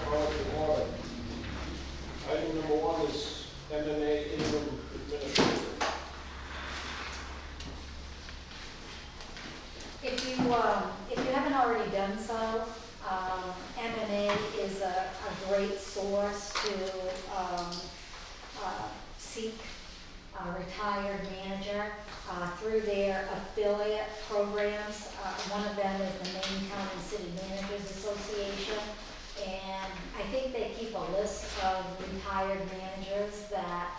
call to order. Item number 1 is MMA interim administrator. If you haven't already done so, MMA is a great source to seek a retired manager through their affiliate programs. One of them is the Maine County City Managers Association, and I think they keep a list of retired managers that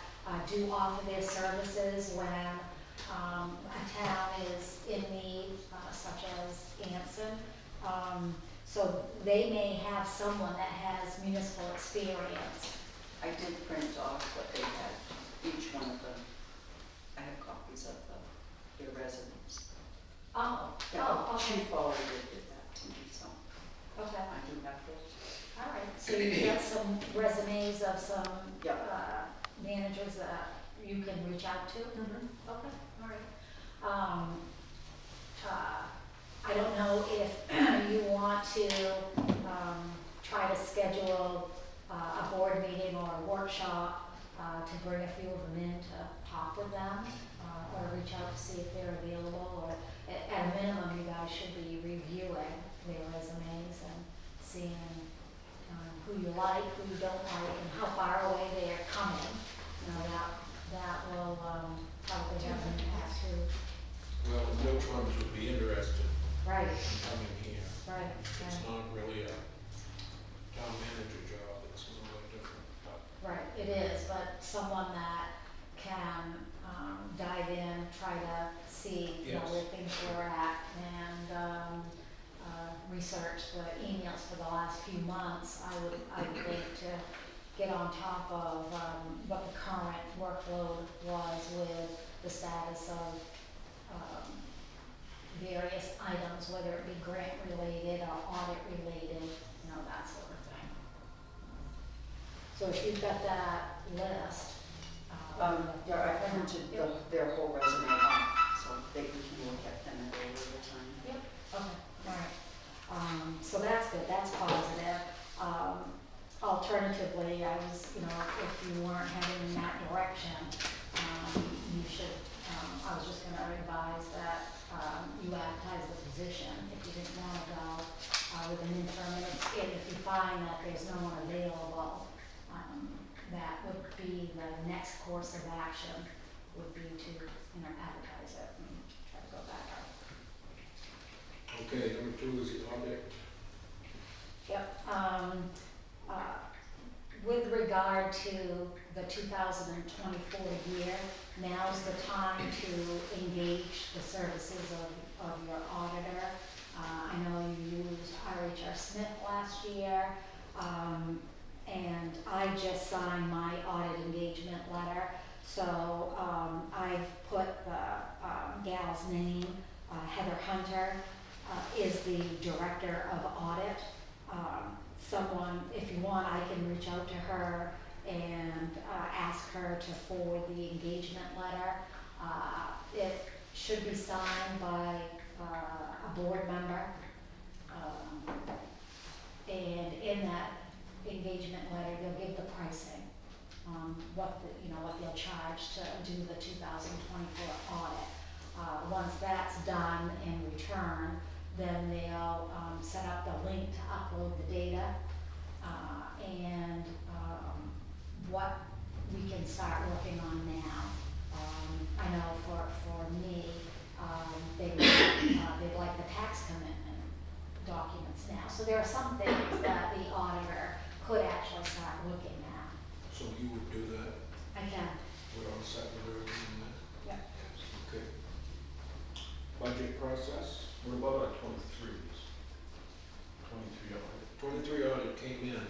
do offer their services when a town is in need, such as Anson. So they may have someone that has municipal experience. I did print off what they had, each one of them. I have copies of their resumes. Oh, She okay. forwarded that to me, so Okay, I do have those. all right. So you got some resumes of some Yep. managers that you can reach out to? Mm-hmm. Okay, all right. I don't know if you want to try to schedule a board meeting or a workshop to bring a few of them in to talk with them, or reach out to see if they're available, or at a minimum, you guys should be reviewing their resumes and seeing who you like, who you don't like, and how far away they're coming. You know, that will probably have an impact too. Well, which ones would be interested Right, in coming here? right, It's right. not really a town manager job, it's a little different. Right, it is, but someone that can dive in, try to see, you know, Yes. where things were at, and research the emails for the last few months. I would think to get on top of what the current workload was with the status of various items, whether it be grant related or audit related, you know, that sort of thing. So if you've got that list. Yeah, I printed their whole resume off, so they can look at them at any other time. Yep, okay, all right. So that's good, that's positive. Alternatively, I was, you know, if you weren't heading in that direction, you should, I was just gonna advise that you advertise the position if you didn't wanna go with an interim. And if you find that there's no one available, that would be the next course of action, would be to, you know, advertise it and try to go back out. Okay, number 2 is the audit. Yep, with regard to the 2024 year, now's the time to engage the services of your auditor. I know you used RHR Smith last year, and I just signed my audit engagement letter. So I've put the gal's name, Heather Hunter, is the director of audit. Someone, if you want, I can reach out to her and ask her to forward the engagement letter. It should be signed by a board member. And in that engagement letter, they'll give the pricing, what they'll charge to do the 2024 audit. Once that's done and returned, then they'll set up the link to upload the data, and what we can start working on now. I know for me, they'd like the tax commitment documents now. So there are some things that the auditor could actually start looking at. So you would do that? I can. We're all set with everything then? Yeah. Okay. Budget process? What about our 23s? 23 audit. 23 audit came in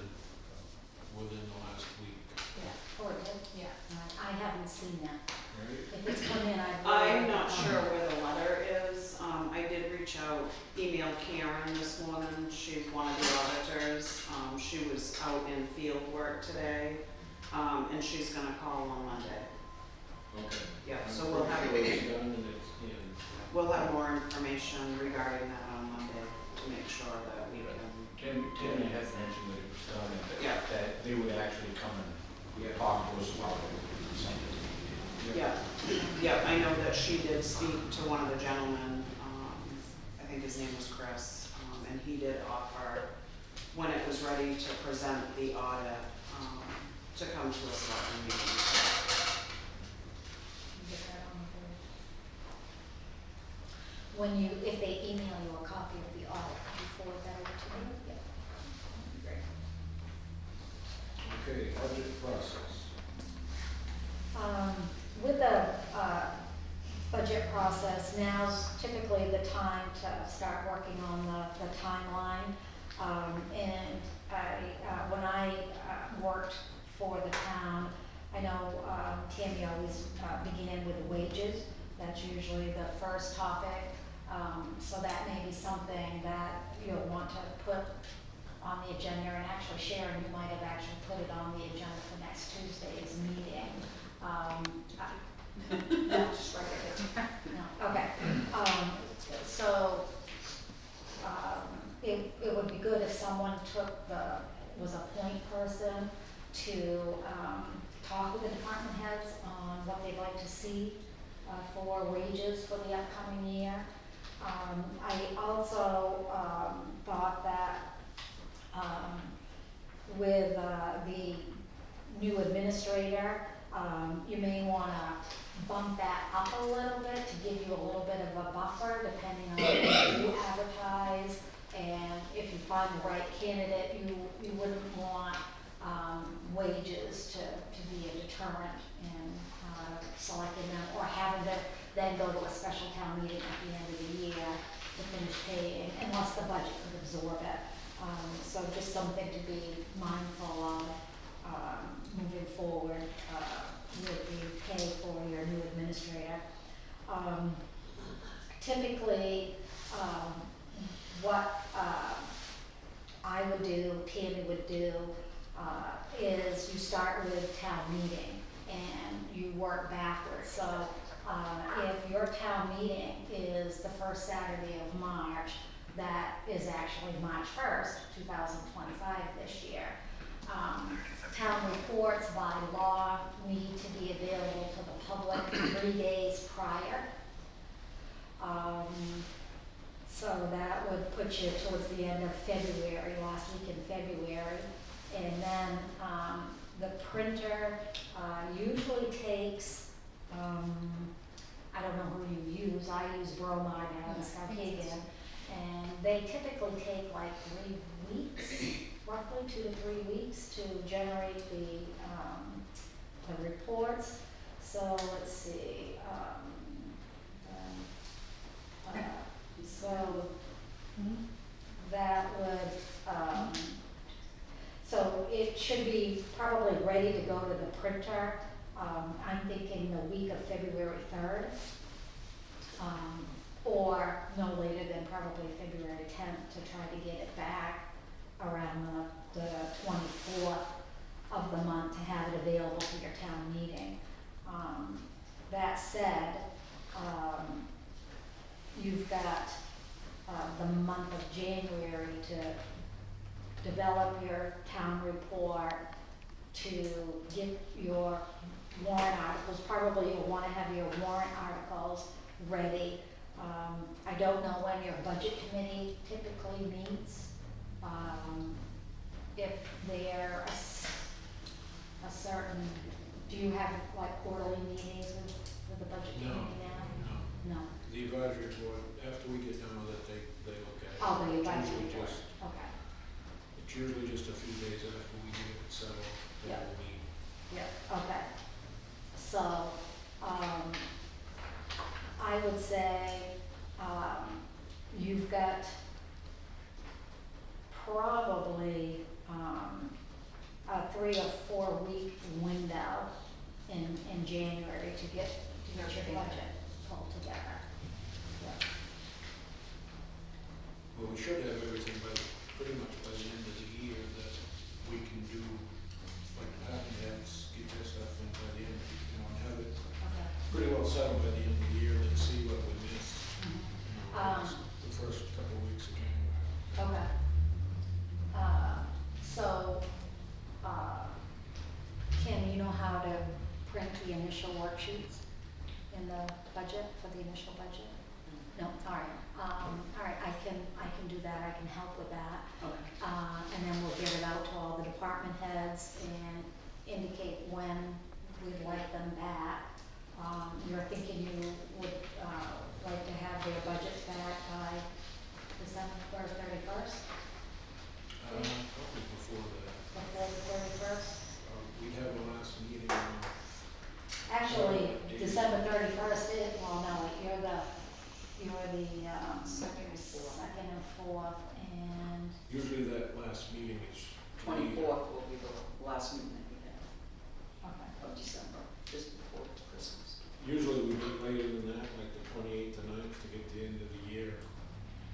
within the last week, Yeah. Or, yeah, I haven't seen that. right? If it's come in, I'm not sure where the letter is. I did reach out, emailed Karen this morning. She's one of the auditors. She was out in field work today, and she's gonna call on Monday. Okay. Yeah, I'm so we'll have, pretty sure it's done and it's in. we'll have more information regarding that on Monday to make sure that we can. Tammy has mentioned that it was done, and actually come and talk to us about something. Yeah, I know that she did speak to one of the gentlemen, I think his name was Chris, and he did offer, when it was ready to present the audit, to come to a selectman meeting. Get that on the board. When you, if they email you a copy of the audit, can you forward that over to me? Yeah. Great. Okay, budget process. With the budget process, now's typically the time to start working on the timeline. And when I worked for the town, I know Tammy always began with the wages. That's usually the first topic. So that may be something that you'll want to put on the agenda, and actually Sharon, you might have actually put it on the agenda for next Tuesday's meeting. No, just write it down. No, okay. So, it would be good if someone was a point person to, talk with the department heads on what they'd like to see, for wages for the upcoming year. I also, thought that, with, the new administrator, you may wanna bump that up a little bit to give you a little bit of a buffer, depending on what you advertise. And if you find the right candidate, you wouldn't want, wages to be a deterrent in, selecting them, or having to then go to a special town meeting at the end of the year to finish paying, unless the budget could absorb it. So just something to be mindful of, moving forward, with the pay for your new administrator. Typically, what I would do, Tammy would do, is you start with town meeting and you work backwards. So if your town meeting is the first Saturday of March, that is actually March 1st, 2025 this year. Town reports by law need to be available to the public 3 days prior. So that would put you towards the end of February, last week in February. And then the printer usually takes, I don't know who you use, I use Bromard and Skowhegan, and they typically take like 3 weeks, roughly 2 to 3 weeks to generate the reports. So let's see, so that would, so it should be probably ready to go to the printer. I'm thinking the week of February 3rd, or no later than probably February 10th to try to get it back around the 24th of the month to have it available for your town meeting. That said, you've got the month of January to develop your town report, to get your warrant articles. Probably you'll want to have your warrant articles ready. I don't know when your budget committee typically meets. If they're a certain, do you have like quarterly meetings with the budget No, committee now? No. The advisory board, after we get done with it, they look at it. Oh, the It's advisory usually board, just- okay. It's usually just a few days after we get it settled, Yeah. that we'll meet. Yeah, okay. So, I would say, you've got probably, a 3 or 4 week window in January to get your budget pulled together. Yeah. Well, we should have everything pretty much by the end of the year that we can do, like department heads, get their stuff in by the end, and have it Okay. pretty well settled by the end of the year, and see what we missed. The first couple of weeks of January. Okay. So, sheets in the budget, for the initial budget? No, all right, I can do that, I can help with that. Okay. And then we'll get it out to all the department heads and indicate when we'd like them back. You're thinking you would, like to have their budgets back by December 31st, Probably before that. before the 31st? We'd have a last meeting on, Actually, December 31st is, well, no, you're the, Second and fourth. second and fourth, and, usually that last meeting is. 24th will be the last meeting that we have okay. of December, just before Christmas. Usually we meet later than that, like the 28th or 9th, to get the end of the year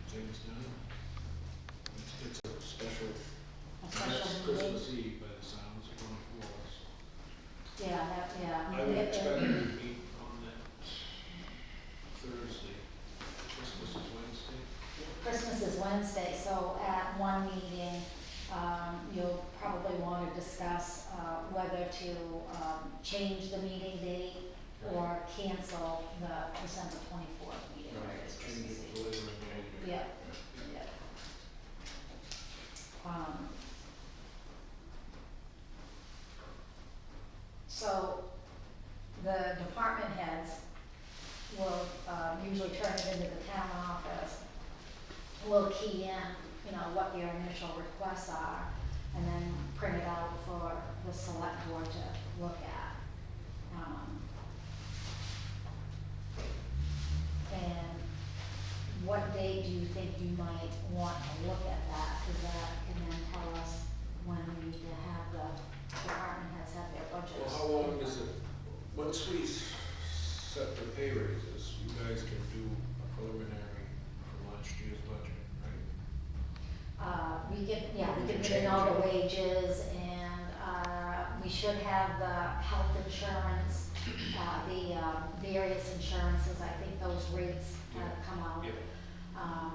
things done. It's a special, A next special meeting. Christmas Eve, by the sounds of going for us. Yeah, that, yeah. I would expect we would meet on that Thursday. Christmas is Wednesday. Christmas is Wednesday, so at one meeting, you'll probably want to discuss whether to change the meeting date or cancel the December 24th meeting. where it's Change Christmas it Eve. to later in the year. Yeah. Yeah. So the department heads will usually turn it into the town office. We'll key in, you know, what their initial requests are, and then print it out for the select board to look at. And what day do you think you might want to look at that? Because that can then tell us when we need to have the department heads have their budgets. Well, how long does it, once we set the pay raises, you guys can do a preliminary from last year's budget, right? We can put in all the wages, and, we should have the health insurance, the, various insurances, I think those rates have come out. Yeah.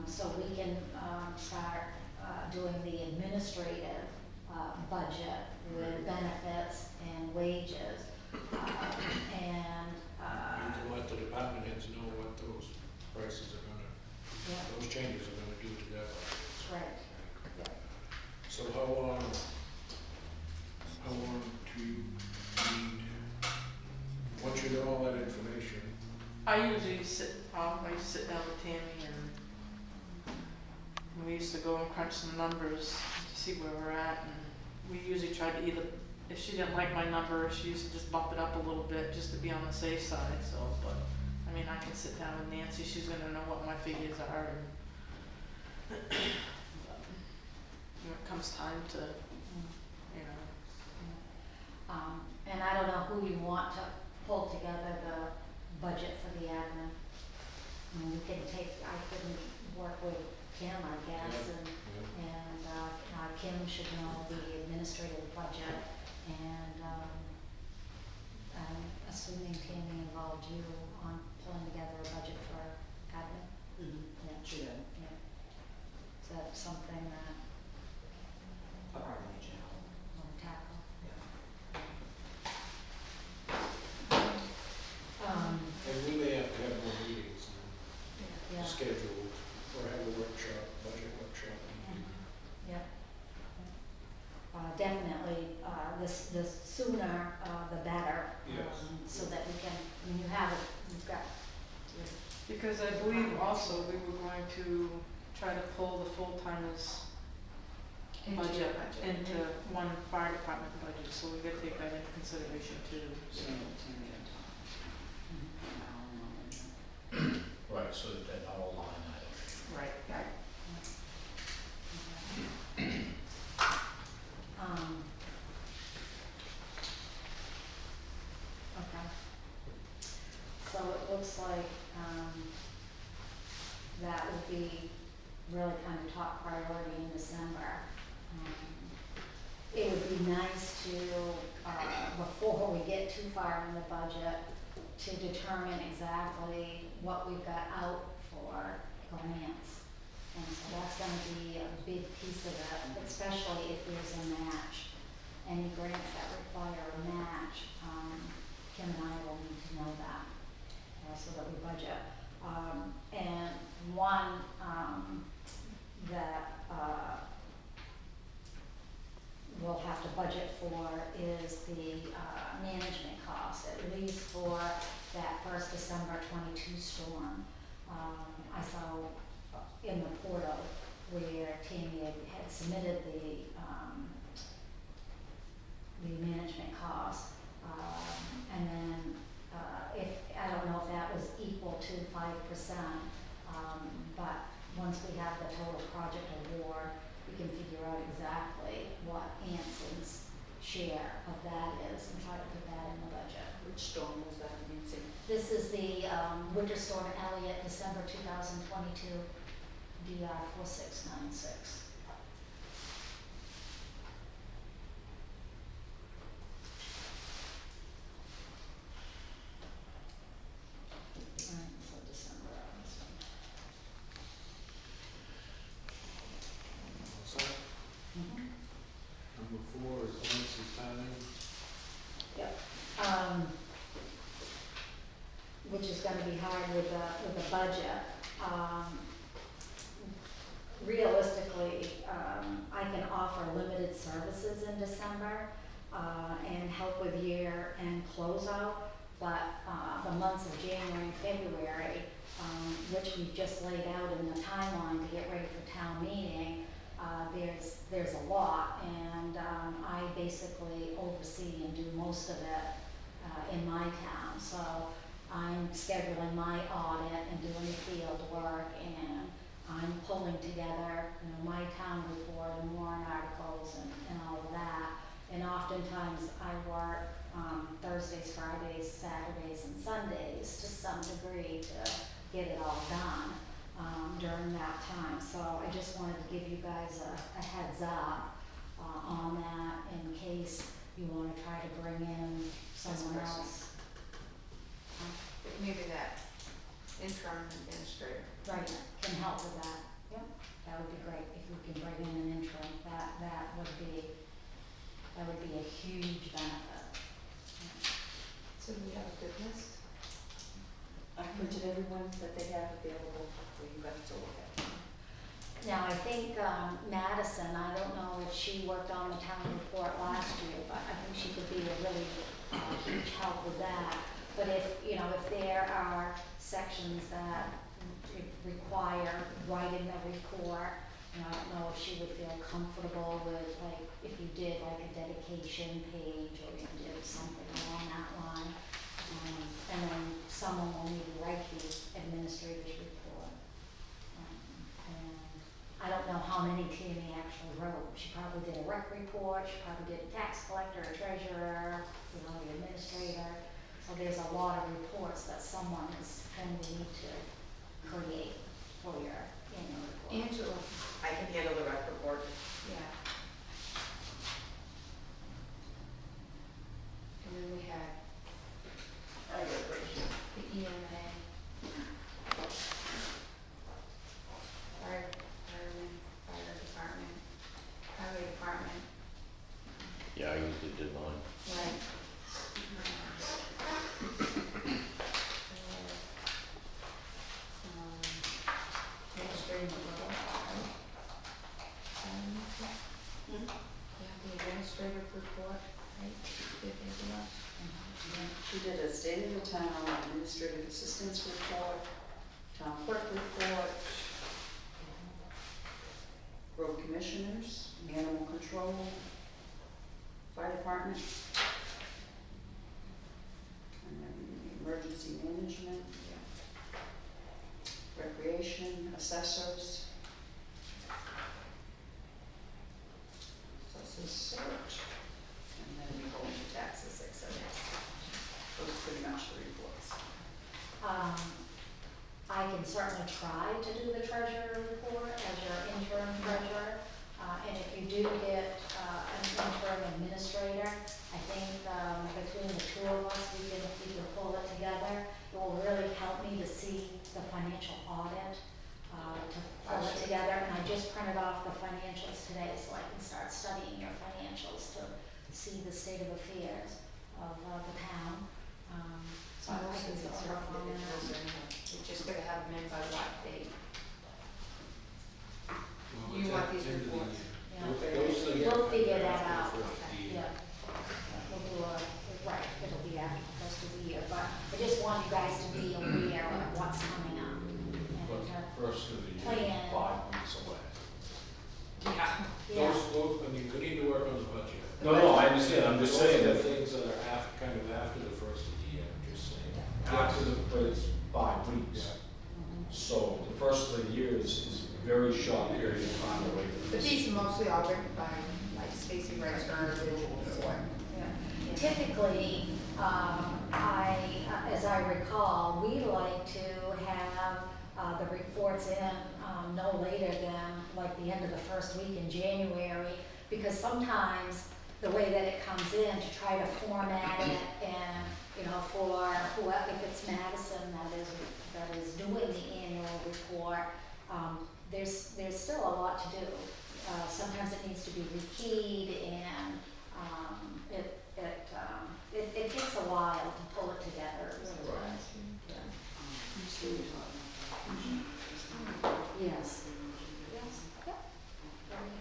So we can, start, doing the administrative, budget with benefits and wages, and, You can let the department heads know what those prices are gonna, yeah, those changes are gonna do to that. that's right, yeah. So how long do you need, once you know all that information, I usually sit down with Tammy and we used to go and crunch some numbers to see where we're at, and we usually try to either, if she didn't like my number, she used to just bump it up a little bit just to be on the safe side, so, but, I mean, I can sit down with Nancy, she's gonna know what my figures are, and when it comes time to, you know, And I don't know who you want to pull together the budget for the admin. I mean, we can take, I can work with Kim, I guess, and Kim should know the administrative budget, and, I'm assuming Tammy involved you on pulling together a budget for admin. Yeah, She did, yeah. Is that something that for our major, we'll tackle? yeah. and we may have to have more meetings Yeah. scheduled, or have a workshop, budget workshop. Yeah. Definitely, the sooner, the better. Yes. So that we can, when you have it, you've got, because I believe also we were going to try to pull the full-timers budget into one fire department budget, so we gotta take that into consideration too, so. Tammy and Tom. Right, so that all line item. Right. Okay. So it looks like, that would be really kind of top priority in December. It would be nice to, before we get too far in the budget, to determine exactly what we've got out for grants. And so that's gonna be a big piece of it, especially if there's a match. Any grants that require a match, Kim and I will need to know have to budget for is the, management costs, at least for that first December 22 storm. I saw in the portal where Tammy had submitted the management costs. And then, I don't know if that was equal to 5%, but once we have the total project award, we can figure out exactly what Anson's share of that is and try to put that in the budget. Which storm was that, Nancy? This is the Winter Storm Elliott, December 2022, DR 4696. Alright, so December on this one. What's that? Mhm. Number 4 is Ansons timing. Yep. Which is gonna be hard with the budget. Realistically, I can offer limited services in December, and help with year-end closeout, but, the months of January and February, which we just laid out in the timeline to get ready for town meeting, there's a lot, and, I basically oversee and do most of it, in my town, so I'm scheduling my audit and doing the field work, and I'm pulling together, my town report and warrant articles and all of that. And oftentimes I work, Thursdays, Fridays, Saturdays, and Sundays to some degree to get it all done, during that time. So I just wanted to give you guys a heads up, on that in case you wanna try to bring in someone person. else. Maybe that interim administrator. Right, can help with that. Yep, that would be great if we can bring in an interim, that would be a huge benefit. So we have a good list. I printed everyone that they have available for you guys to look at. Now, I think Madison, I don't know if she worked on the town report last year, but I think she could be a really huge help with that. But if there are sections that require writing a report, I don't know if she would feel comfortable with, like, if you did like a dedication page or you did something along that line. And then someone will maybe write the administrator's report. And I don't know how many Tammy actually wrote. She probably did a rec report, she probably did a tax collector, a treasurer, the administrator. So there's a lot of reports that someone is going to need to create for your annual report. Angela, I can handle the rec report. yeah. And then we had I got it right here. the EMA. Fireman, fire department, highway department. Yeah, I usually did mine. Right. Administrative report, right? Hmm? Yeah, the administrative report, right? Did they do that? She did a state of the town administrative assistance report, town clerk report, road commissioners, animal control, fire department, and then emergency management, recreation, assessors, assessors search, and then we go into taxes, et cetera. Those are pretty much the reports. I can certainly try to do the treasurer report as your interim treasurer. And if you do get an interim administrator, I think between the two of us, we can pull it together. It will really help me to see the financial audit, to pull it together. And I just printed off the financials today so I can start studying your financials to see the state of affairs of the town. So I can start on that. You're just gonna have them in by what date? Well, You it's want at these the end of the reports? year. Yeah. Those things We'll are figure after that the out. first. I understand, I'm just saying Those are that, things that are after, kind of after the first of the year, I'm just saying. after the, but it's 5 weeks. So the first of the year is a very short period of time away from But this. these are mostly all written by, like, Stacy Reister, or, Typically, as I recall, we like to have the reports in no later than like the end of the first week in January, because sometimes the way that it comes in, to try to format it and, you know, for whoever, if it's Madison that is doing the annual report, there's still a lot to do. Sometimes it needs to be rekeyed, and it takes a while to pull it together. It really does. Yes. Yes. Yep. There we go.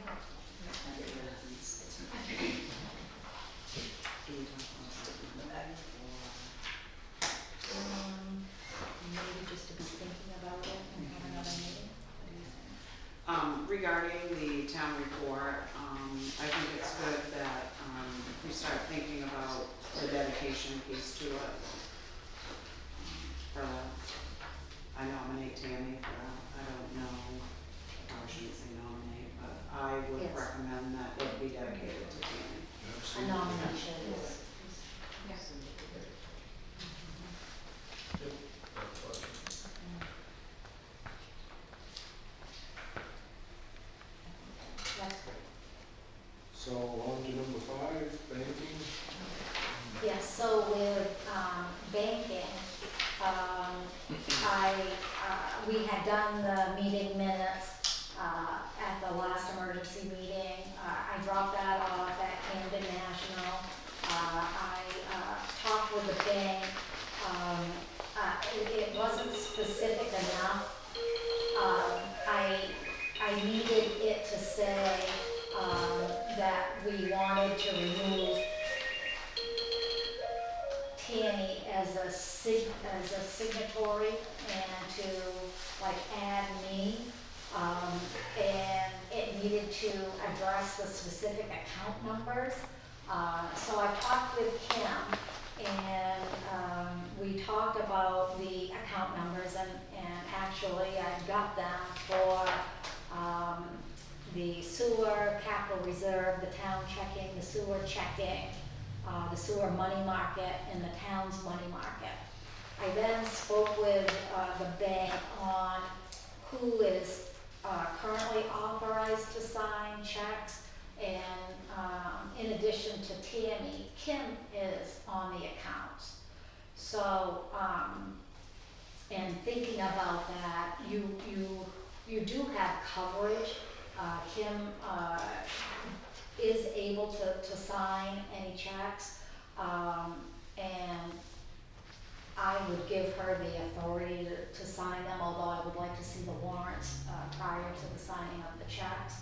Maybe just to be thinking about it and have another meeting. What do you think? Regarding the town report, I think it's good that, we start thinking about the dedication piece to it. For the, I nominate Tammy for that, I don't know, I shouldn't say nominate, but I would Yes. recommend that it be dedicated to Tammy. A nomination is. yes. That's great. So on to number 5, banking. Yes, so with banking, we had done the meeting minutes at the last emergency meeting. I dropped that off at Camden National. I talked with the bank. It wasn't specific enough. I needed it to say that we wanted to remove Tammy as a signatory and to like add me. And it needed to address the specific account numbers. So I talked with Kim, and we talked about the account numbers, and actually I got them for the sewer capital reserve, the town checking, the sewer checking, the sewer money market, and the town's money market. I then spoke with the bank on who is currently authorized to sign checks, and in addition to Tammy, Kim is on the accounts. So, and thinking about that, you do have coverage. Kim is able to sign any checks, and I would give her the authority to sign them, although I would like to see the warrants prior to the signing of the checks.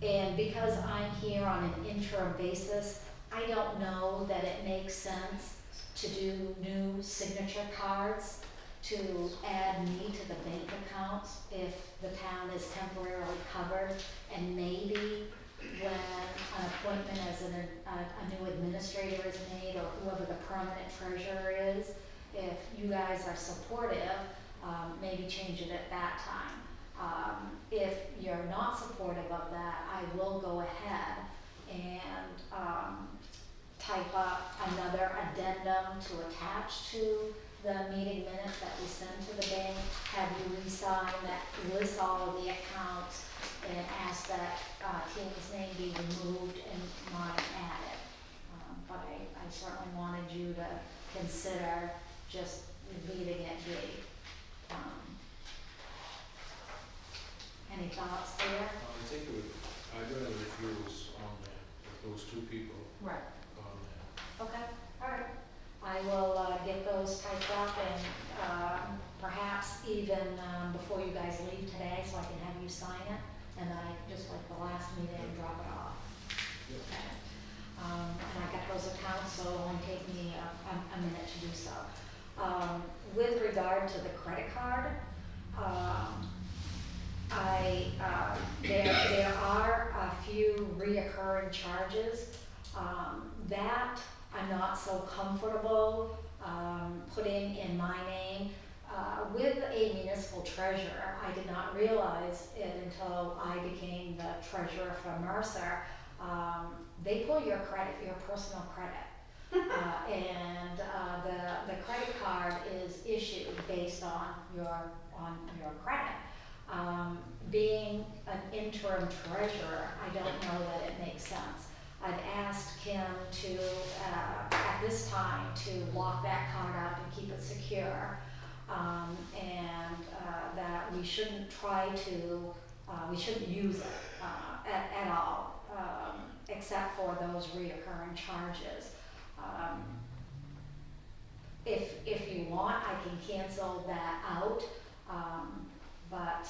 And because I'm here on an interim basis, I don't know that it makes sense to do new signature cards to add me to the bank accounts if the town is temporarily covered. And maybe when an appointment as a new administrator is made, or whoever the permanent treasurer is, if you guys are supportive, maybe change it at that time. If you're not supportive of that, I will go ahead and type up another addendum to attach to the meeting minutes that we send to the bank, have you re-sign that lists all of the accounts, and ask that Tammy's name be removed and mine added. But I certainly wanted you to consider just leaving it be. Any thoughts there? I think it would, I'd rather refuse on there, with those 2 people Right. on there. Okay, all right. I will get those typed up, and perhaps even before you guys leave today, so I can have you sign it, and then I, just like the last meeting, drop it off. Yep. Okay. And I got those accounts, so it'll only take me a minute to do so. With regard to the credit card, there are a few reoccurring reoccurring charges. That I'm not so comfortable putting in my name. With a municipal treasurer, I did not realize it until I became the treasurer for Mercer. They pull your credit, your personal credit. And the credit card is issued based on your credit. Being an interim treasurer, I don't know that it makes sense. I've asked Kim to, at this time, to lock that card up and keep it secure. And that we shouldn't try to, we shouldn't use it at all, except for those reoccurring charges. If you want, I can cancel that out, but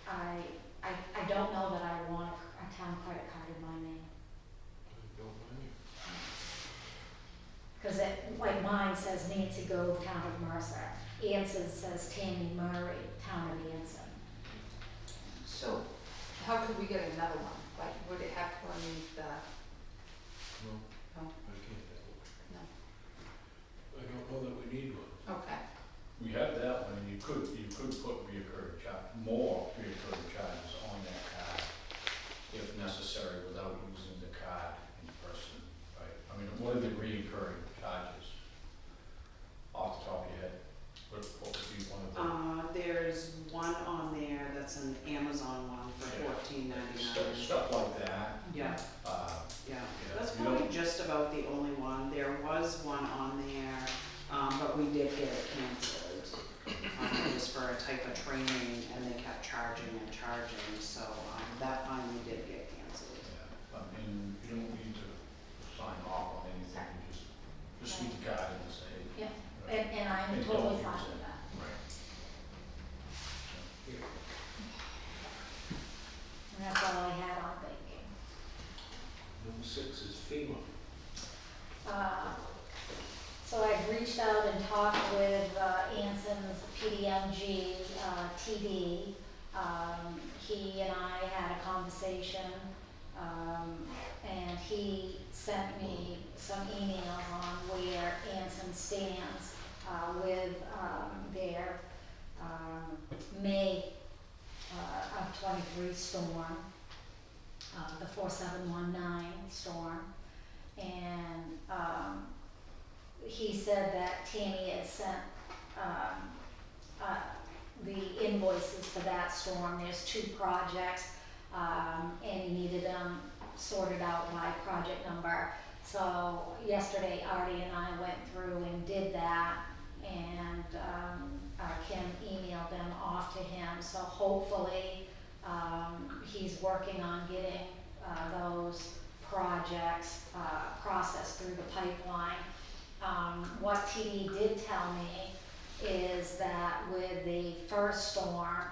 I don't know that I want a town credit card in my name. I don't mind you. Because it, like mine says Nancy Gove, Town of Mercer. Ansons says Tammy Murray, Town of Anson. So, how could we get another one? Like, would it have to go underneath the, No, no, I can't. no, I don't know that we need one. okay. We have that one, and you could put more reoccurring charges on that card if necessary without using the card in person, right? I mean, what are the reoccurring charges? Off the top of your head, what would be one of them? There's one on there that's an Amazon one for $14.99. Stuff like that, Yeah, yeah, that's you probably just about the only one. There was one on there, but we did get it canceled. It was for a type of training and they kept charging and charging, so, that finally did get canceled. yeah, I mean, you don't need to sign off on anything, you just read the card and say. Yeah, right. and I'm And totally don't fine use with it. that. Right. Here, And that's all I had on banking. number 6 is FEMA. So I've reached out and talked with Anson's PDMG TD. He and I had a conversation, and he sent me some emails on where Anson stands with their May of '23 storm, the 4719 storm. And he said that Tammy had sent the invoices for that storm. There's 2 projects, and he needed them sorted out by project number. So yesterday, Artie and I went through and did that, and Kim emailed them off to him. So hopefully, he's working on getting those projects processed through the pipeline. What TD did tell me is that with the first storm,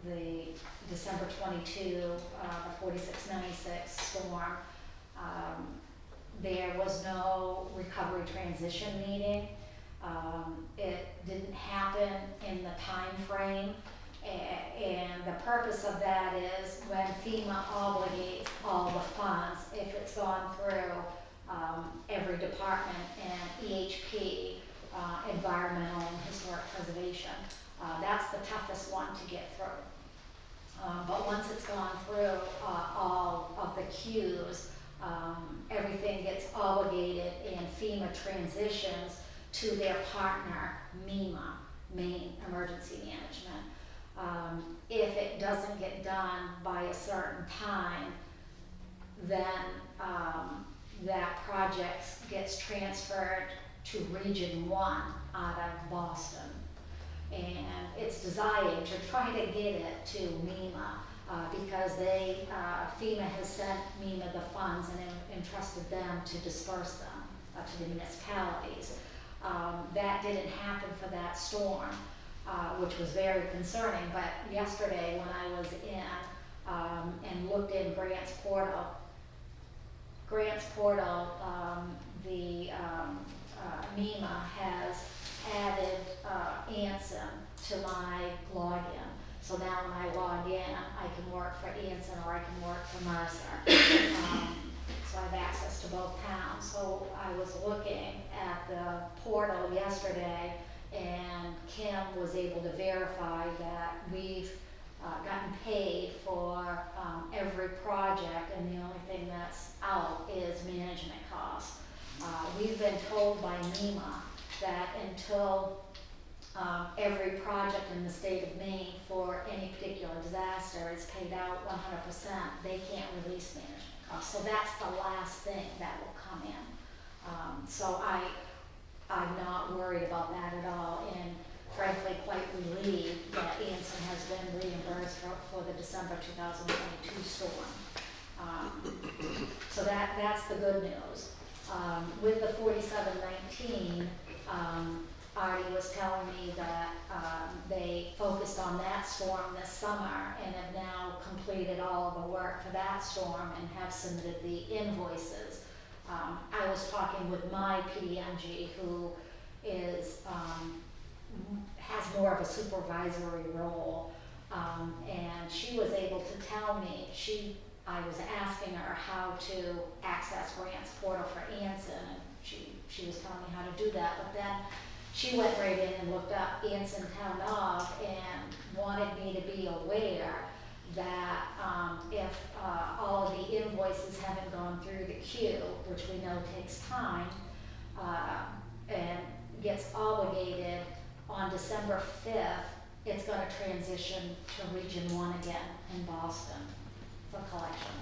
the December 22, the 4696 storm, there was no recovery transition meeting. It didn't happen in the time frame. And the purpose of that is when FEMA obligates all the funds, if it's gone through every department and EHP, environmental and historic preservation, that's the toughest one to get through. But once it's gone through all of the queues, everything gets obligated and FEMA transitions to their partner, MEMA, Maine Emergency Management. If it doesn't get done by a certain time, then that project gets transferred to Region 1 out of Boston. And it's designed to try to get it to MEMA because FEMA has sent MEMA the funds and entrusted them to disperse them to the municipalities. That didn't happen for that storm, which was very concerning. But yesterday when I was in and looked in Grant's portal, the MEMA has added Anson to my login. So now when I log in, I can work for Anson or I can work for Mercer. So I have access to both towns. So I was looking at the portal yesterday, and Kim was able to verify that we've gotten paid for every project, and the only thing that's out is management costs. We've been told by NEMA that until every project in the state of Maine for any particular disaster is paid out 100%, they can't release management costs. So that's the last thing that will come in. So I'm not worried about that at all, and frankly quite relieved that Anson has been reimbursed for the December 2022 storm. So that's the good news. With the 4719, Artie was telling me that they focused on that storm this summer and have now completed all of the work for that storm and have submitted the invoices. I was talking with my PDMG, who is has more of a supervisory role, and she was able to tell me, I was asking her how to access grants portal for Anson, and she was telling me how to do that, but then she went right in and looked up Anson Town of and wanted me to be aware that if all of the invoices haven't gone through the queue, which we know takes time, and gets obligated on December 5th, it's gonna transition to Region 1 again in Boston for collection.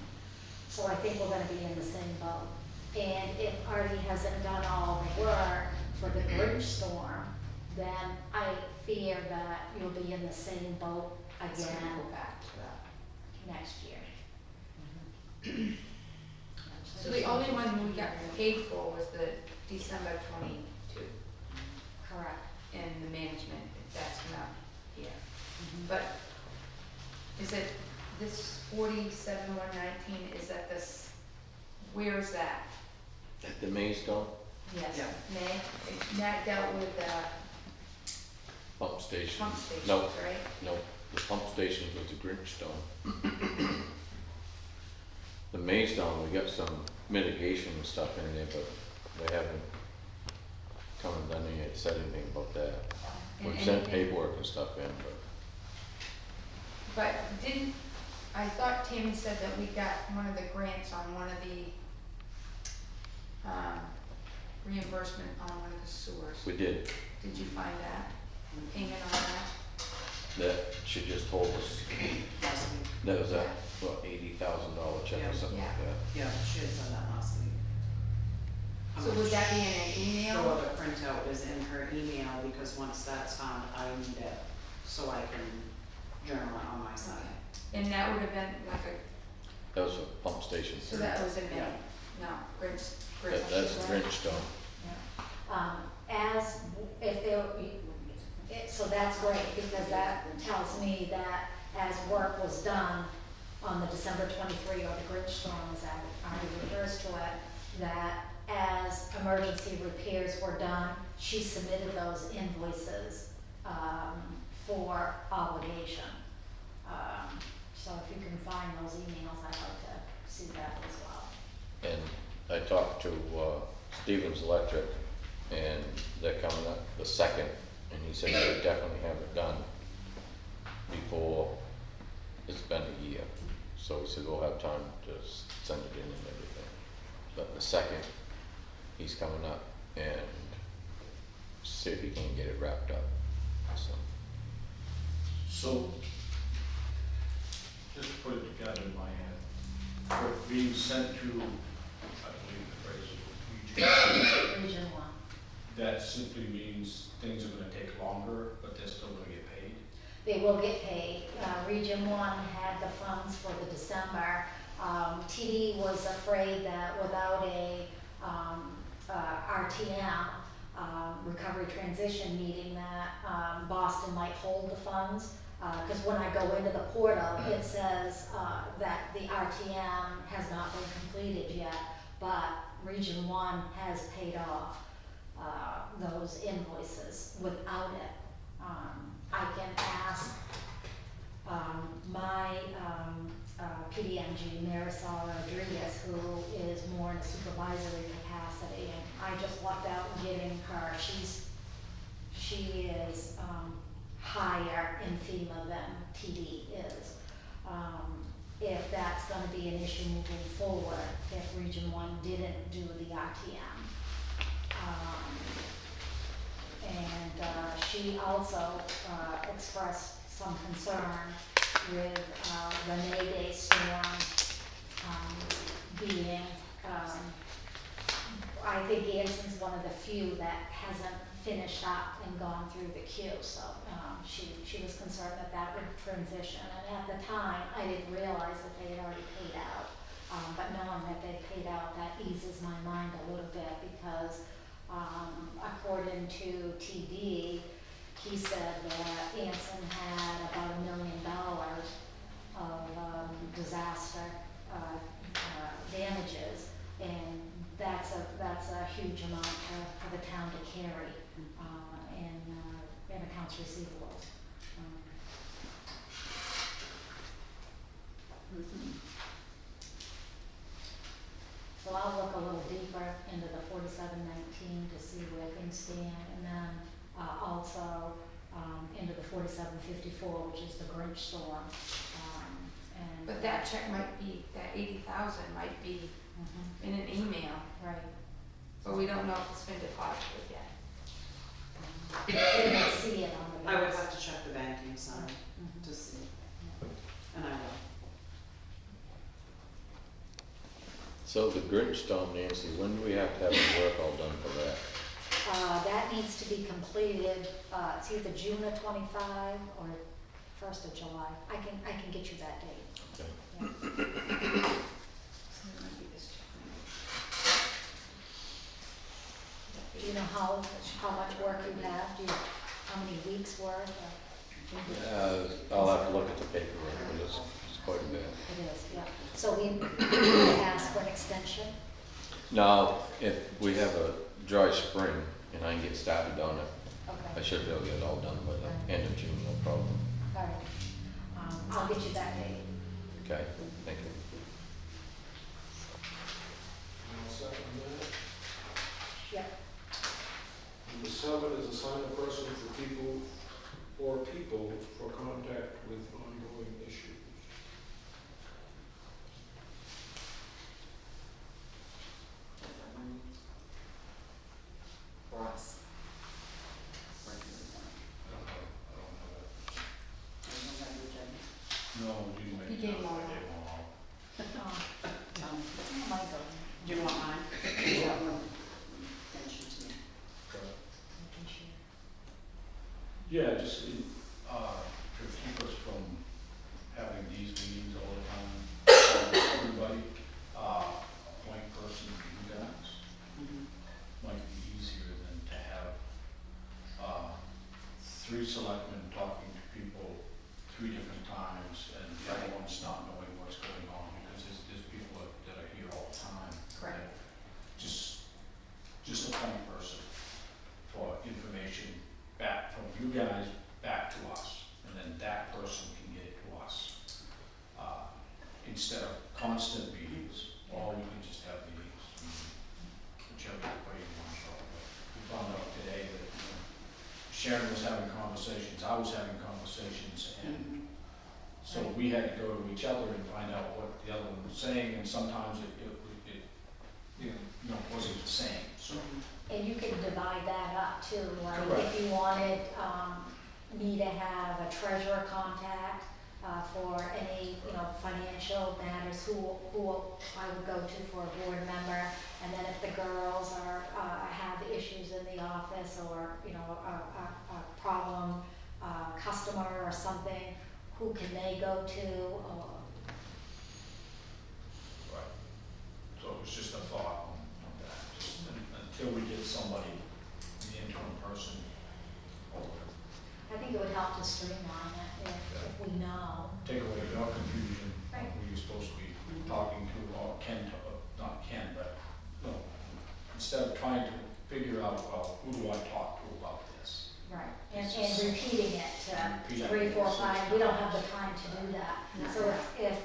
So I think we're gonna be in the same boat. And if Artie hasn't done all the work for the Grinch storm, then I fear that you'll be in the same boat It's gonna again go back to that. next year. So the only one we got paid for was the December 22, Correct. and the management, that's not here. Mhm. But is it this 47,119, is that this, where is that? At the Maidstone Yes. Yeah. May, that dealt with the pump station. pump stations, No, right? no, the pump stations was the Grinchstone. The Maidstone, we got some mitigation and stuff in there, but they haven't come and done any, said anything about that. And We've sent anything- paperwork and stuff in, But I thought Tammy said that we got one of the grants on one of the, reimbursement on one of the sewers. we did. Did you find that, payment on that? That she just told us, Last week, that was a, what, $80,000 check Yeah. or something like that. yeah, she had said that last week. So would that be in an email? Sure, the printout is in her email, because once that's found, I need it, so I can journal it on my side. Okay. And that would have been like That was a pump station. so that was in May? Yeah. No, Grinch. That's the Grinchstone. As, if there, so that's great, because that tells me that as work was done on the December 23, or the Grinch storm, as Artie refers to it, that as emergency repairs were done, she submitted those invoices for obligation. So if you can find those emails, I'd like to see that as well. And I talked to Stevens Electric, and they're coming up the 2nd, and he said they definitely have it done before it's been a year. So he said we'll have time to send it in and everything. But the 2nd, he's coming up and see if he can get it wrapped up, so. So, just to put it together in my head, we're being sent to, I believe the phrase is, Region 1. that simply means things are gonna take longer, but they're still gonna get paid. They will get paid. Region 1 had the funds for the December. TD was afraid that without a RTM, recovery transition meeting, that Boston might hold the funds. Because when I go into the portal, it says that the RTM has not been completed yet, but Region 1 has paid off those invoices without it. I can ask My PDMG, Marisol Rodriguez, who is more in a supervisory capacity, and I just lucked out in getting her. She is higher in FEMA than TD is. If that's gonna be an issue moving forward, if Region 1 didn't do the RTM. And she also expressed some concern with Renee Day Storm being, I think Anson's one of the few that hasn't finished up and gone through the queue, so she was concerned that that would transition. And at the time, I didn't realize that they had already paid out, but knowing that they paid out, that eases my mind a little bit, because according to TD, he said that Anson had about $1 million of disaster damages, and that's a huge amount for the town to carry in accounts receivables. So I'll look a little deeper into the 4719 to see where things stand, and then also into the 4754, which is the Grinch storm. And But that check might be, that 80,000 might be in an email, right. but we don't know if it's been deposited yet. They didn't see it on the I would bills. have to check the banking side to see, and I will. So the Grinch storm, Nancy, when do we have to have the work all done for that? That needs to be completed, it's either June of 25 or 1st of July. I can get you that date. Okay. Yeah. So it might be this check. Do you know how much work you have? Do you, how many weeks worth? I'll have to look at the paperwork, but it's quite a bit. It is, yeah. So we ask for an extension? Now, if we have a dry spring and I can get started on it, I Okay, should be able to get it all done by the end of June, no problem. all right. I'll get you that date. Okay, thank you. I'll second that. Yep. Number 7 is assign a person for people for contact with ongoing issues. For us. I don't I don't have the agenda. have, no, you make. He gave them all. I gave them all. Oh, my God. Do you want mine? Yeah, mention to me. Yeah, just, to keep us from having these meetings all the time, everybody, a point person to you guys might be easier than to have, 3 selectmen talking to people 3 different times, and the other one's not knowing what's going on, because there's people that are here all the time. Correct. Just a point person for information back from you guys back to us, and then that person can get it to us. Instead of constant meetings, or we can just have meetings, whichever way you want to go. We found out today that, Sharon was having conversations, I was having conversations, and so we had to go to each other and find out what the other one was saying, and sometimes it wasn't the same, so. And you can divide that up too, like Correct. if you wanted me to have a treasurer contact for any, financial matters, who I would go to for a board member. And then if the girls have issues in the office, or, a problem customer or something, who can they go to? Right. So it was just a thought on that, just until we get somebody, the interim person over. I think it would help to streamline it if we know. Take away your confusion, Right. who you're supposed to be talking to, or not Ken, but, instead of trying to figure out, well, who do I talk to about this? Right. And repeating it to repeat it. 3, 4, 5, we don't have the time to do that. So if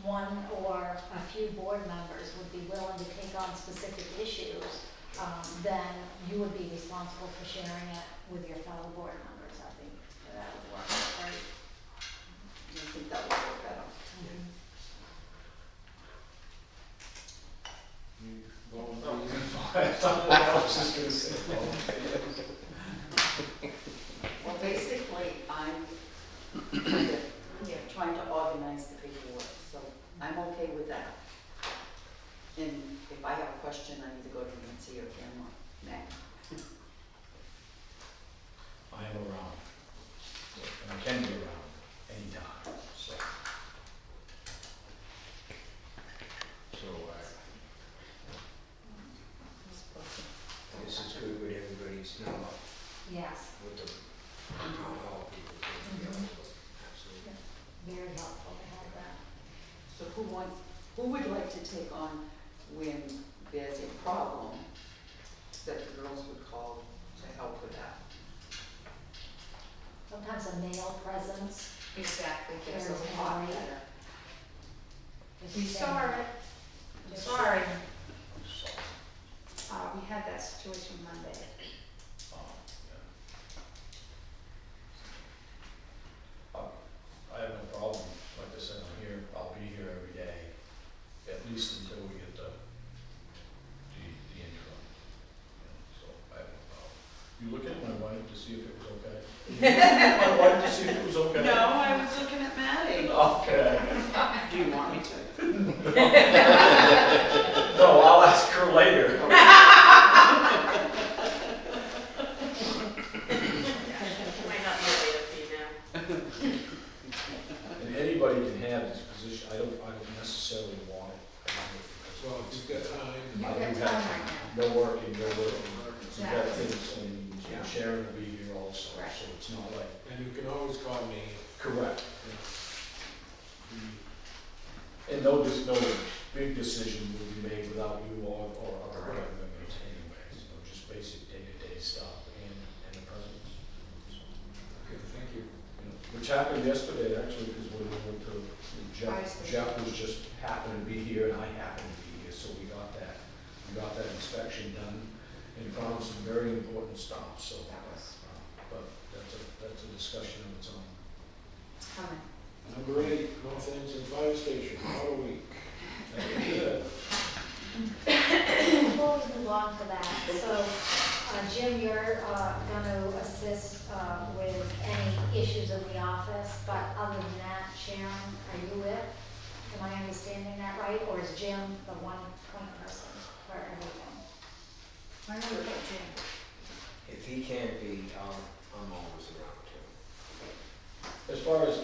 one or a few board members would be willing to take on specific issues, then you would be responsible for sharing it with your fellow board members. I think that would work out great. I think that would work better. I was just gonna say, Well, basically, I'm kind of trying to organize the paperwork, so I'm okay with that. And if I have a question, I need to go to Nancy or Kim or Matt. I am around, and I can be around anytime, so. So, This is good with everybody's now, Yes, with the town hall people, absolutely. very helpful to have that. So who would like to take on when there's a problem that the girls would call to help with that? Sometimes a male presence. Exactly, There's there's a a lot Harry. better. Just We saying. saw it, Just sorry, saying. we had that situation Monday. I have no problem, like I said, I'm here, I'll be here every day, at least until we get the intro. So I have no problem. You look at my wife to see if it was okay? My wife to see if it was okay? No, I was looking at Maddie. Okay. Do you want me to? No, I'll ask her later. Might not be a female. And anybody can have this position, I don't necessarily want it. I want it because Well, if you've got time. You've I got do time have right now. no working, no working. We've got Exactly. things, and Yeah. Sharon will be here also, Right. so it's not like. And you can always call me. Correct. Yeah. And no big decision will be made without you or other board members anyways, just basic day-to-day stuff and the presidents. Okay, thank you. Which happened yesterday, actually, because when we went to, Jeff was just happened to be here and I happened to be here, so we got that inspection done and found some very important stuff, so. That was But that's a discussion of its own. coming. Number 8, North Ansons Fire Station, Auto Week. Good. Before we move on to that, so Jim, you're gonna assist with any issues in the office, but other than that, Sharon, are you it? Am I understanding that right, or is Jim the one point person for everything? Why don't we put Jim? If he can't be, I'm always around too. As far as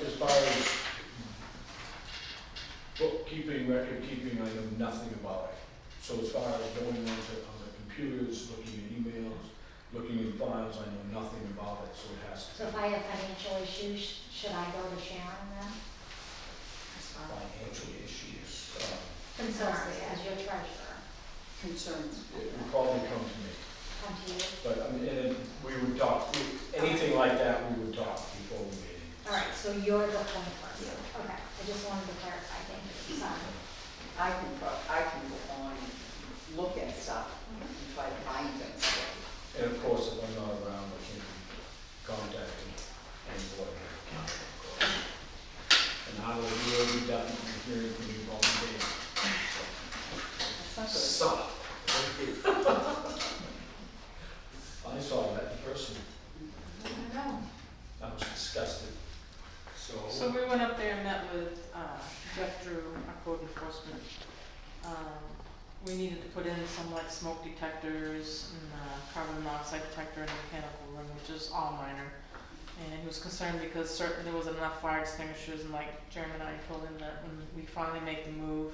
bookkeeping, record keeping, I know nothing about it. So as far as going on the computers, looking at emails, looking in files, I know nothing about it, so it has So to if I have financial issues, should I go to Sharon then? be financial issues. Concerns, as your treasurer, Concerns? It would probably come to me, come to you. but I mean, and we would talk, anything like that, we would talk before we made it. All right, so you're the point person. Okay, I just wanted to clarify, thank you. Sorry. I can go on and look at stuff and try to find things. And of course, if I'm not around, I can't be contacting anybody. And I will be definitely hearing from you all day. That's not good. So, I saw that in person, I know. I was disgusted. So we went up there and met with Jeff Drew, our code enforcement. We needed to put in some like smoke detectors and carbon monoxide detector in the mechanical room, which is all minor. And he was concerned because there wasn't enough fire extinguishers, and like Jeremy and I told him that when we finally make the move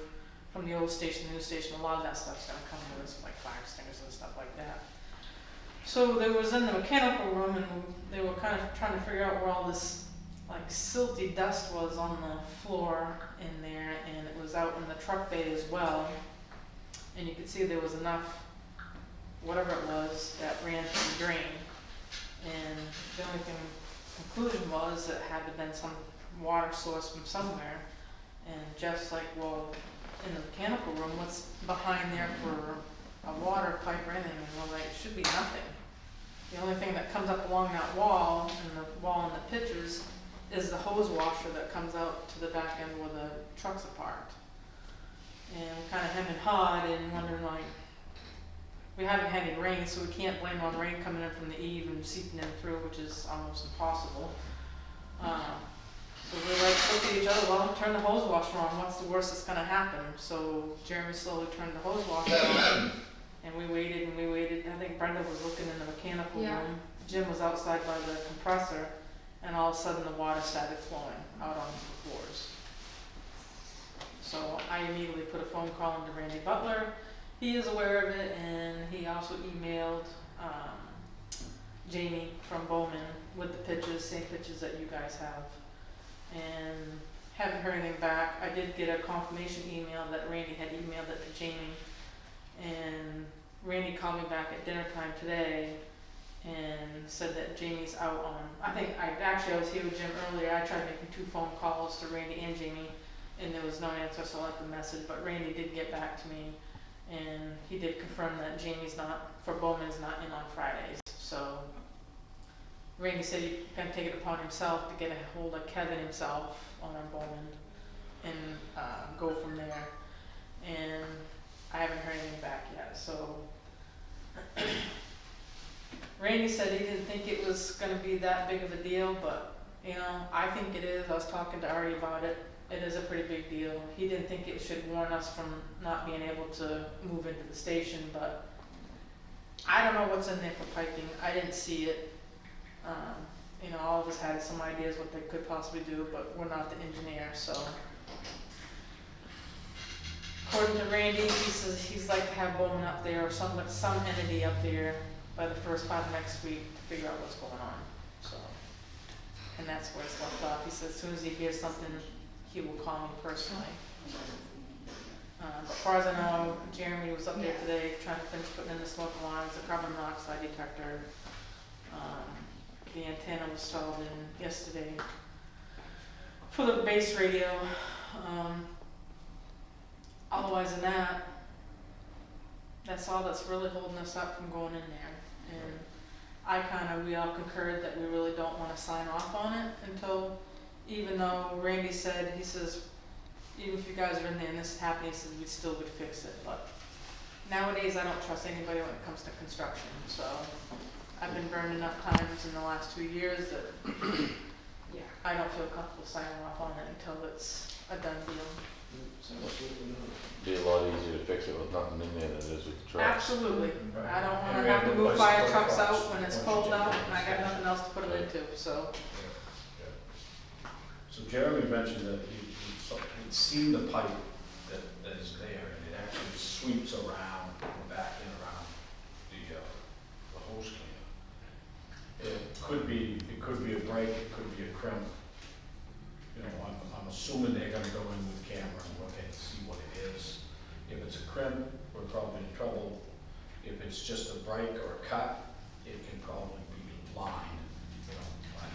from the old station to the new station, a lot of that stuff's gonna come with us, like fire extinguishers and stuff like that. So they was in the mechanical room, and they were kind of trying to figure out where all this like silty dust was on the floor in there, and it was out in the truck bay as well. And you could see there was enough, whatever it was, that ran to the drain. And the only thing conclusion was it had to been some water source from somewhere. And Jeff's like, well, in the mechanical room, what's behind there for a water pipe or anything? And we're like, it should be nothing. The only thing that comes up along that wall, and the wall in the pitches, is the hose washer that comes out to the back end where the trucks are parked. And we kind of hem and hawed and wondering like, we haven't had any rain, so we can't blame on rain coming in from the eave and seeping in through, which is almost impossible. So we're like, look at each other, well, turn the hose washer on, what's the worst that's gonna happen? So Jeremy slowly turned the hose washer on, and we waited and we waited. I think Brenda was looking in the mechanical Yeah. room. Jim was outside by the compressor, and all of a sudden the water started flowing out onto the floors. So I immediately put a phone call into Randy Butler. He is aware of it, and he also emailed Jamie from Bowman with the pictures, same pictures that you guys have. And haven't heard anything back. I did get a confirmation email that Randy had emailed it to Jamie. And Randy called me back at dinner time today and said that Jamie's out on, I was here with Jim earlier. I tried making 2 phone calls to Randy and Jamie, and there was no answer, so I left a message, but Randy did get back to me, and he did confirm that Jamie's Bowman's not in on Fridays. So Randy said he can take it upon himself to get a hold of Kevin himself on our Bowman and go from there. And I haven't heard anything back yet, so Randy said he didn't think it was gonna be that big of a deal, but, you know, I think it is. I was talking to Artie about it. It is a pretty big deal. He didn't think it should warn us from not being able to move into the station, but I don't know what's in there for piping. I didn't see it. You know, all of us had some ideas what they could possibly do, but we're not the engineer, so. According to Randy, he says he's like to have Bowman up there or some entity up there by the first part of next week to figure out what's going on, so. And that's where it's left off. He says as soon as he hears something, he will call me personally. But as far as I know, Jeremy was up there today trying to finish putting in the smoke alarms, the carbon monoxide detector. The antenna was installed in yesterday for the base radio. Otherwise than that, that's all that's really holding us up from going in there. And we all concurred that we really don't want to sign off on it until, even though Randy said, he says, even if you guys are in there and this is happening, he says we still would fix it. But nowadays I don't trust anybody when it comes to construction, so I've been burned enough times in the last 2 years that I don't feel comfortable signing off on it until it's a done deal. So. Be a lot easier to fix it with nothing in there than it is with the trucks. Absolutely. I don't And wanna we have have to no move place to fire put trucks trucks out when it's once you cold take out them and I got nothing else to put them into, so. So Jeremy mentioned that he'd seen the pipe that is there, and it actually sweeps around, back and around the hose can. It could be a break, it could be a crimp. You know, I'm assuming they're gonna go in with camera and look and see what it is. If it's a crimp, we're probably in trouble. If it's just a break or a cut, it can probably be lined, you know, and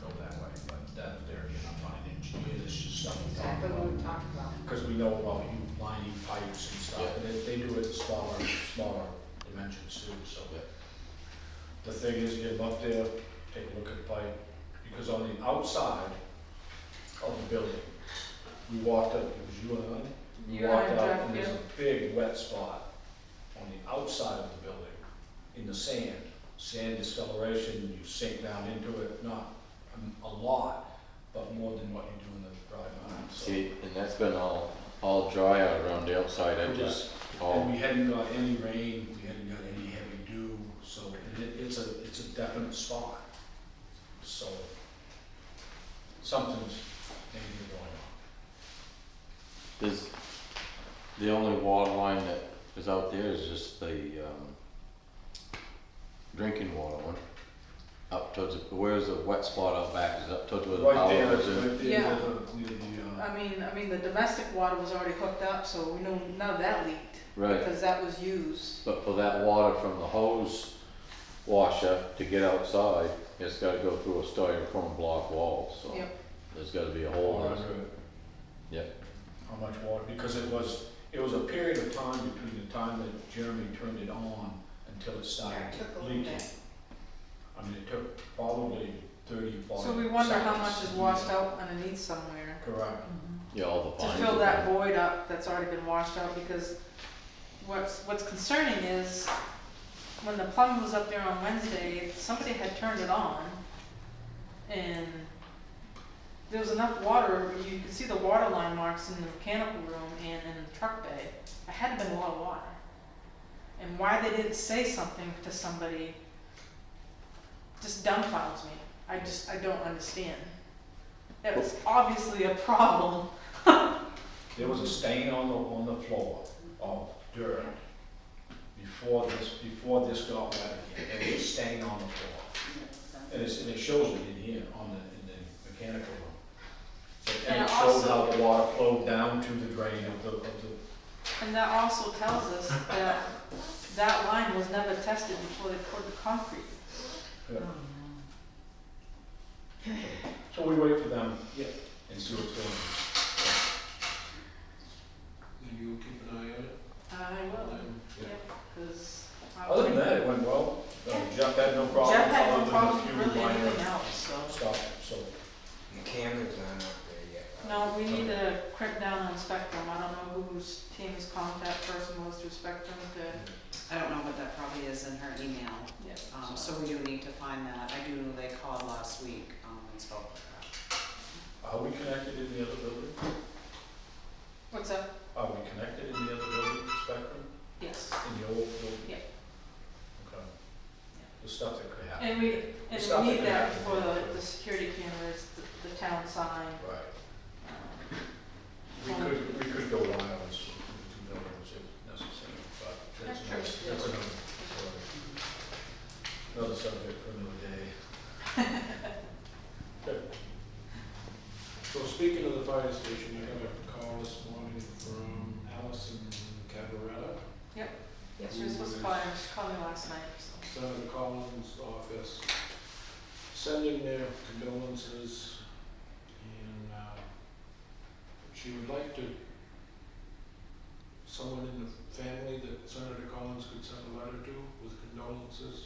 go that way. But that's there, you know, I'm not an engineer, this is stuff we talk Exactly what about. we talked about. Because we know about you lining pipes and stuff, and they do it in smaller dimensions too, so. Yeah. The thing is, get them up there, take a look at the pipe, because on the outside of the building, we walked up, it was you and I? We You and I walked out, Jeff, and there's yeah. a big wet spot on the outside of the building, in the sand. Sand discoloration, you sink down into it, not a lot, but more than what you do in the dry line, so. See, and that's been all dry out around the outside edges. And we hadn't got any rain, we hadn't got any heavy dew, so, and it's a definite spot. So, something's maybe going on. There's, the only water line that is out there is just the, drinking water one. Up towards, where's the wet spot out back, is it up towards where the Right power there, is in? right there, Yeah. near the, I mean, the domestic water was already hooked up, so we know none of that leaked. Right. Because that was used. But for that water from the hose washer to get outside, It's gotta go through a styrofoam block wall, so Yep. there's gotta be a hole Or in it. under it. Yep. How much water, because it was a period of time between the time that Jeremy turned it on until it started Yeah, it took a little leaking. bit. I mean, it took probably 30, 40 So we wonder how seconds much is to do washed that. out underneath somewhere Correct. Yeah, all the to fines. fill are that gone. void up that's already been washed out, because what's concerning is when the plumber was up there on Wednesday, somebody had turned it on and there was enough water, you could see the water line marks in the mechanical room and in the truck bay. It had been a lot of water. And why they didn't say something to somebody just dumbfounds me. I don't understand. It was obviously a problem. There was a stain on the floor of dirt before this got wet again. There was a stain on the floor. And it shows it in here, in the mechanical room. And And it it showed also- how the water flowed down to the drain of the, And that also tells us that that line was never tested before they poured the concrete. yeah. So we wait for them and see what's going And you'll keep an eye on it? I will, And, yep, because. on. Other than that, it went well. Jeff had no problems. Jeff had other no than a problem few really minor anything else, so. Stuff, so. The cameras aren't up there yet. No, we need to crimp down on Spectrum. I don't know whose Tammy's contact person was through Spectrum to, I don't know, but that probably is in her email. yeah. So we do need to find that. I do know they called last week, and spoke with her. Are we connected in the other building? What's up? Are we connected in the other building, Spectrum, Yes. in the old building? Yeah. Okay. The stuff that could happen. And we Stuff need that that could for happen. the security cameras, the town sign. Right. um, We could go wireless with the two buildings if necessary, but that's That's another, true. that's another story. Another subject for another day. Good. So speaking of the fire station, I got a call this morning from Allison Cabaretta, Yeah, she was supposed to call me, she called me last night, so. Senator Collins' office, sending their condolences, and she would like to, someone in the family that Senator Collins could send a letter to with condolences.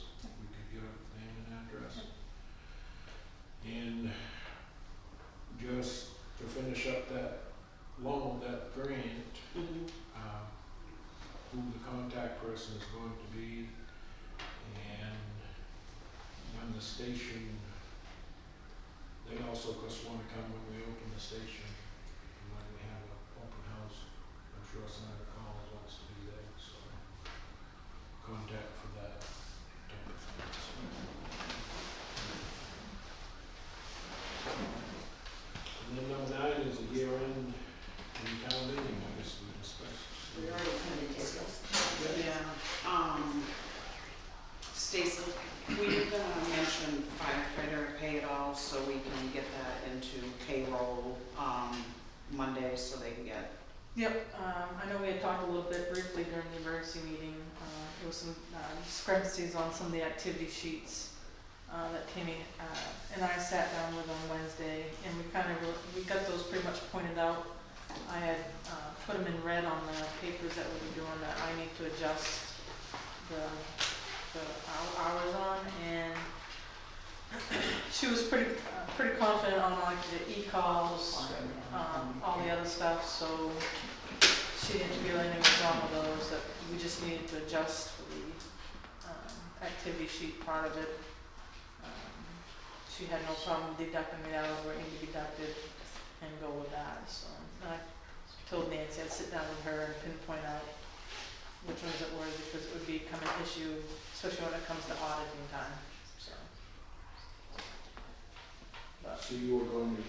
We could get a name and address. And just to finish up that loan, that grant, who the contact person is going to be, and when the station, they also just want to come when we open the station, and when we have an open house. I'm sure Senator Collins wants to be there, so contact for that type of thing. So. And then number 9 is a year-end in town meeting, I guess we discussed. We already kind of discussed. Yeah, Stacy, we were gonna mention firefighter pay it all, so we can get that into payroll, Monday, so they can get. Yep, I know we had talked a little bit briefly during the emergency meeting, there was some discrepancies on some of the activity sheets that Tammy and I sat down with on Wednesday, and we got those pretty much pointed out. I had put them in red on the papers that we were doing that I need to adjust the hours on, and she was pretty confident on like the e-calls, all the other stuff, so she didn't feel anything was wrong with those, that we just needed to adjust for the activity sheet part of it. She had no problem deducting the hours where it needed to be deducted and go with that, so. And I told Nancy I'd sit down with her and pinpoint out which ones it were, because it would become an issue, especially when it comes to auditing time, so. But, So you are going to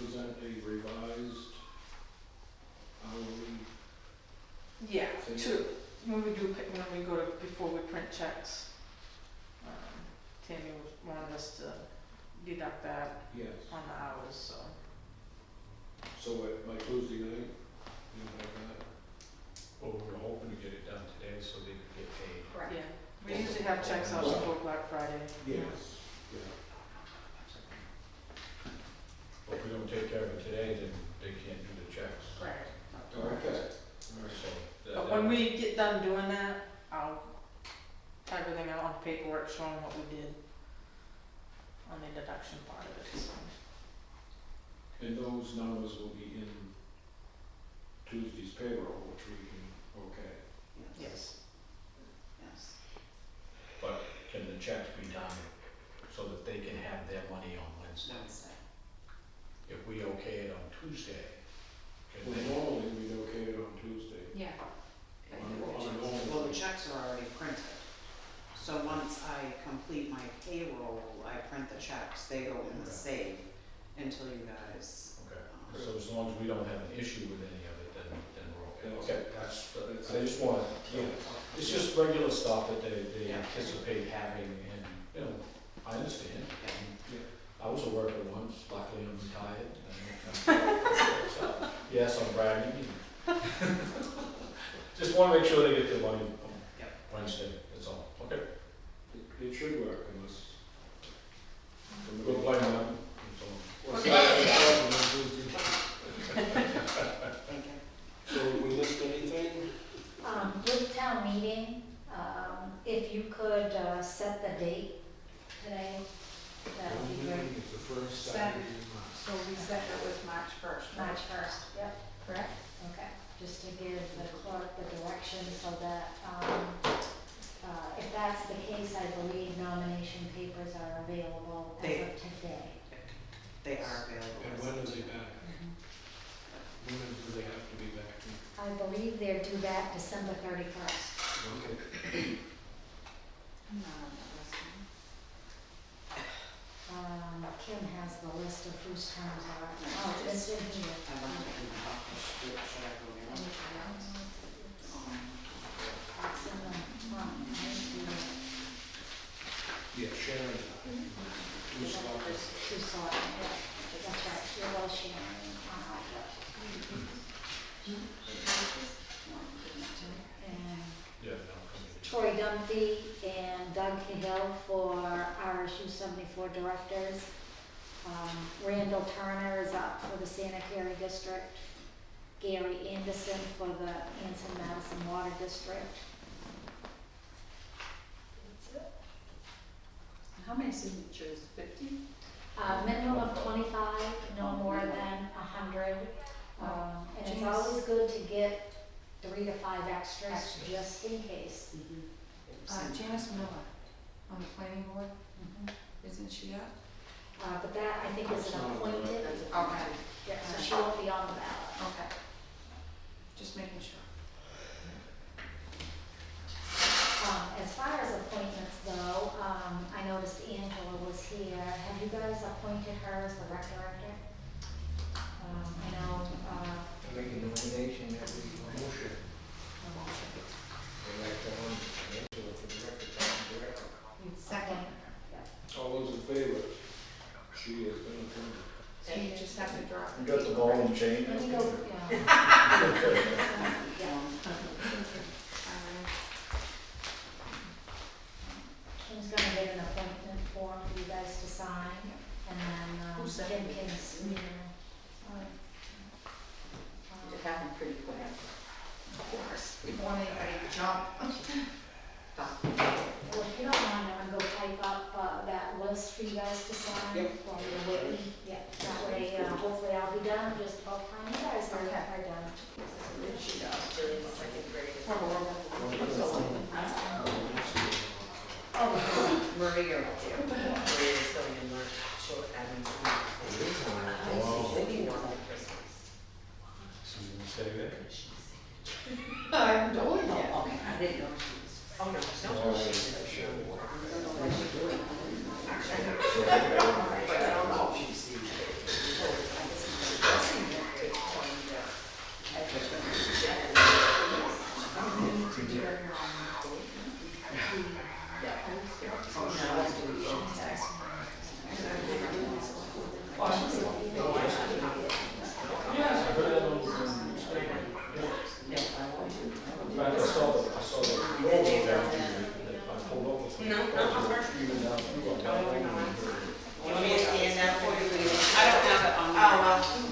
present a revised hourly, yeah, when we go to, before we print checks, Tammy wanted us to deduct that yes. on the hours, so. So by Tuesday night, you'll have that? Well, we were hoping to get it done today so they could get paid. Correct. Yeah, we usually have checks out before Black Friday. Yes. we get done doing that, I'll type everything out on paperwork showing what we did on the deduction part of it, so. And those numbers will be in Tuesday's payroll, which we can, okay. Yes. Yes. But can the checks be done so that they can have their money on Wednesday? Wednesday. If we okay it on Tuesday, can Well, they? normally we'd okay it on Tuesday. Yeah. Well, the checks are already printed. So once I complete my payroll, I print the checks, they go in the Okay. safe until you guys. Okay, so as long as we don't have an issue with any of it, then we're okay. That's- Okay, that's- I just want, it's just regular stuff that they Yeah. anticipate having, and, you know, I understand. Yeah. I was a worker once, luckily I'm retired. So, yes, I'm bragging. Just wanna make sure they get their money on Yep. Wednesday, that's all, okay? It should work unless. We'll blame them, that's all. What's that? Tuesday. Thank you. So we list anything? With town meeting, if you could, set the date today, that would be great. It's the first Saturday. Saturday in March. So we said it was March 1st, right? March 1st, yep, Correct? okay. Just to give the clerk the direction so that, if that's the case, I believe nomination papers are available as They- of today. They are available. And when is he back? When do they have to be back? I believe they're due back December 31st. Okay. Kim has the list of whose terms are, oh, it's in here. I don't know if should I go there? Anything else? Um, It's in the front, right? Yeah, Sharon. Who's got this? Who saw it, yeah, that's right, you're well sharing. And Yeah, no, come in. Troy Dunphy and Doug Cahill for RSU 74 directors. Randall Turner is up for the sanitary district. Gary Anderson for the Anson Madison Water District. That's it. How many signatures? 50? Minimum of 25, no more than 100. And it's Jeez. always good to get 3 to 5 extras, Extras. just in case. Janice Miller on the planning board, Mhm. isn't she up? But that, I think, is an appointed, Okay, yeah, so she won't be on the ballot. okay. Just making sure. As far as appointments though, I noticed Angela was here. Have you guys appointed her as the rec director? I know, I make a nomination that we motion, I'd like to, Angela for the record, director. Second, All those in favor? She has been appointed. so you just have to drop. You got the ball and chain? let me go, yeah. Yeah. Kim's gonna get an appointment form for you guys to sign, and then, Who's Kim that? can, It happened pretty quick. Of course, we want anybody to jump. well, if you don't mind, I'm gonna go type up, that list for you guys to sign. Yep. While you're waiting, yeah, that way, hopefully I'll be done, just about time you guys are done. She does, during the second grade. Maria, Maria's going in March, she'll add in some. Thinking on Christmas. Susan, say that? I'm doing it. I didn't know she was. Oh, no, she's not sure. I don't know what she's doing. Actually, I know. But I don't know if she's. I guess it's dressing that to find out. Yes, I heard that on the statement. Yeah, I want to. In fact, I saw the road down here that I pulled over. No, not first. Even down through on that road. You want me to scan that for you? I don't have it on. Oh, well.